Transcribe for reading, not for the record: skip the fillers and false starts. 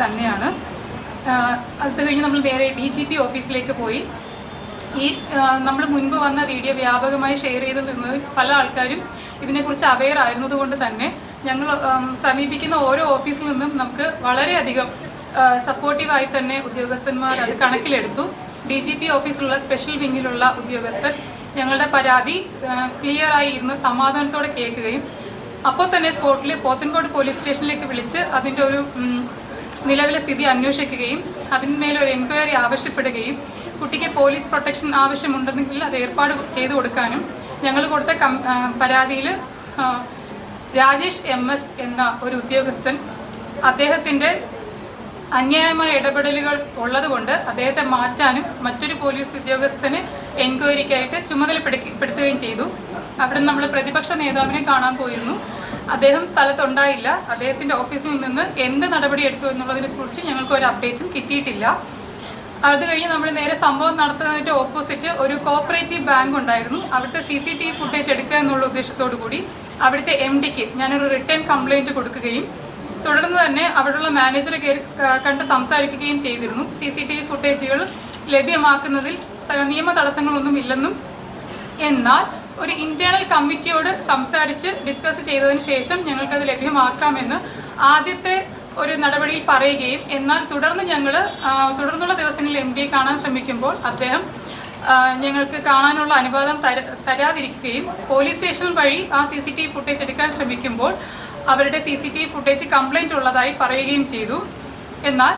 തന്നെയാണ്. അത് കഴിഞ്ഞ് നമ്മൾ നേരെ DGP ഓഫീസിലേക്ക് പോയി. ഈ നമ്മൾ മുൻപ് വന്ന വീഡിയോ വ്യാപകമായി ഷെയർ ചെയ്ത് നിന്ന് പല ആൾക്കാരും ഇതിനെക്കുറിച്ച് അവെയർ ആയിരുന്നതുകൊണ്ട് തന്നെ ഞങ്ങൾ സമീപിക്കുന്ന ഓരോ ഓഫീസിൽ നിന്നും നമുക്ക് വളരെയധികം സപ്പോർട്ടീവായി തന്നെ ഉദ്യോഗസ്ഥന്മാർ അത് കണക്കിലെടുത്തു. DGP ഓഫീസിലുള്ള സ്പെഷ്യൽ വിങ്ങിലുള്ള ഉദ്യോഗസ്ഥർ ഞങ്ങളുടെ പരാതി ക്ലിയറായി ഇരുന്ന് സമാധാനത്തോടെ കേൾക്കുകയും അപ്പോൾ തന്നെ സ്പോട്ടിൽ പോത്തൻകോട് പോലീസ് സ്റ്റേഷനിലേക്ക് വിളിച്ച് അതിൻ്റെ ഒരു നിലവിലെ സ്ഥിതി അന്വേഷിക്കുകയും അതിന്മേലൊരു എൻക്വയറി ആവശ്യപ്പെടുകയും കുട്ടിക്ക് പോലീസ് പ്രൊട്ടക്ഷൻ ആവശ്യമുണ്ടെങ്കിൽ അത് ഏർപ്പാട് ചെയ്തു കൊടുക്കാനും ഞങ്ങൾ കൊടുത്ത പരാതിയിൽ രാജേഷ് MS എന്ന ഒരു ഉദ്യോഗസ്ഥൻ അദ്ദേഹത്തിൻ്റെ അന്യായമായ ഇടപെടലുകൾ ഉള്ളതുകൊണ്ട് അദ്ദേഹത്തെ മാറ്റാനും മറ്റൊരു പോലീസ് ഉദ്യോഗസ്ഥനെ എൻക്വയറിക്കായിട്ട് ചുമതലപ്പെടുത്തുകയും ചെയ്തു. അവിടെ നമ്മൾ പ്രതിപക്ഷ നേതാവിനെ കാണാൻ പോയിരുന്നു. അദ്ദേഹം സ്ഥലത്തുണ്ടായില്ല. അദ്ദേഹത്തിൻ്റെ ഓഫീസിൽ നിന്ന് എന്ത് നടപടി എടുത്തു എന്നുള്ളതിനെക്കുറിച്ച് ഞങ്ങൾക്ക് ഒരു അപ്ഡേറ്റും കിട്ടിയിട്ടില്ല. അത് കഴിഞ്ഞ് നമ്മൾ നേരെ സംഭവം നടത്തുന്നതിൻ്റെ ഓപ്പോസിറ്റ് ഒരു കോപ്പറേറ്റീവ് ബാങ്ക് ഉണ്ടായിരുന്നു. അവിടുത്തെ CCTV ഫുട്ടേജ് എടുക്കുക എന്നുള്ള ഉദ്ദേശത്തോടു കൂടി അവിടുത്തെ MDക്ക് ഞാനൊരു റിട്ടേൺ കംപ്ലയിൻറ്റ് കൊടുക്കുകയും തുടർന്ന് തന്നെ അവിടെയുള്ള മാനേജറെ കണ്ട് സംസാരിക്കുകയും ചെയ്തിരുന്നു. CCTV ഫുട്ടേജുകൾ ലഭ്യമാക്കുന്നതിൽ നിയമ തടസ്സങ്ങളൊന്നും ഇല്ലെന്നും എന്നാൽ ഒരു ഇന്റേണൽ കമ്മിറ്റിയോട് സംസാരിച്ച് ഡിസ്കസ് ചെയ്തതിന് ശേഷം ഞങ്ങൾക്കത് ലഭ്യമാക്കാമെന്ന് ആദ്യത്തെ ഒരു നടപടിയിൽ പറയുകയും എന്നാൽ തുടർന്നുള്ള ദിവസങ്ങളിൽ MDയെ കാണാൻ ശ്രമിക്കുമ്പോൾ അദ്ദേഹം ഞങ്ങൾക്ക് കാണാനുള്ള അനുവാദം തരാതിരിക്കുകയും പോലീസ് സ്റ്റേഷൻ വഴി ആ CCTV ഫുട്ടേജ് എടുക്കാൻ ശ്രമിക്കുമ്പോൾ അവരുടെ CCTV ഫുട്ടേജ് കംപ്ലൈൻറ്റ് ഉള്ളതായി പറയുകയും ചെയ്തു. എന്നാൽ